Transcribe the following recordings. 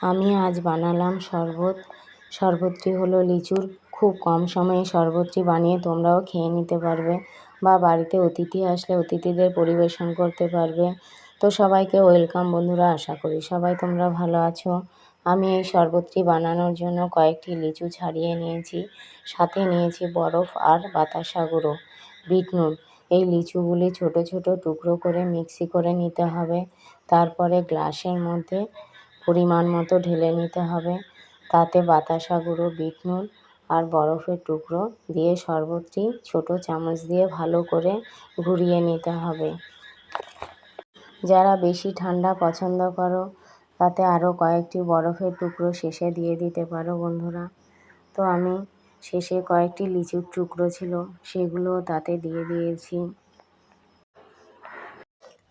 আমি আজ বানালাম শরবত। শরবতটি হলো লিচুর। খুব কম সময়ে শরবতটি বানিয়ে তোমরাও খেয়ে নিতে পারবে বা বাড়িতে অতিথি আসলে অতিথিদের পরিবেশন করতে পারবে। তো সবাইকে ওয়েলকাম বন্ধুরা, আশা করি সবাই তোমরা ভালো আছো। আমি এই শরবতটি বানানোর জন্য কয়েকটি লিচু ছাড়িয়ে নিয়েছি, সাথে নিয়েছি বরফ আর বাতাসা গুঁড়ো, বিট নুন। এই লিচুগুলি ছোট ছোট টুকরো করে মিক্সি করে নিতে হবে। তারপরে গ্লাসের মধ্যে পরিমাণ মতো ঢেলে নিতে হবে। তাতে বাতাসা গুঁড়ো, বিট নুন আর বরফের টুকরো দিয়ে শরবতটি ছোট চামচ দিয়ে ভালো করে ঘুরিয়ে নিতে হবে। যারা বেশি ঠান্ডা পছন্দ করো তাতে আরও কয়েকটি বরফের টুকরো শেষে দিয়ে দিতে পারো বন্ধুরা। তো আমি শেষে কয়েকটি লিচুর টুকরো ছিল, সেগুলো তাতে দিয়ে দিয়েছি।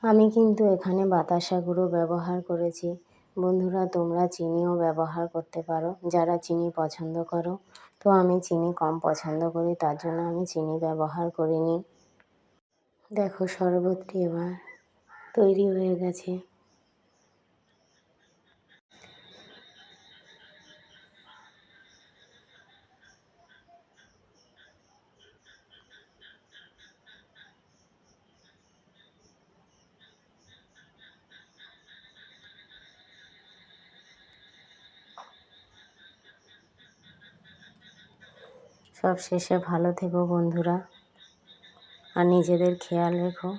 আমি কিন্তু এখানে বাতাসা গুঁড়ো ব্যবহার করেছি বন্ধুরা, তোমরা চিনিও ব্যবহার করতে পারো যারা চিনি পছন্দ করো। তো আমি চিনি কম পছন্দ করি, তার জন্য আমি চিনি ব্যবহার করিনি। দেখো শরবতটি এবার তৈরি হয়ে গেছে। সব শেষে ভালো থেকো বন্ধুরা, আর নিজেদের খেয়াল রেখো।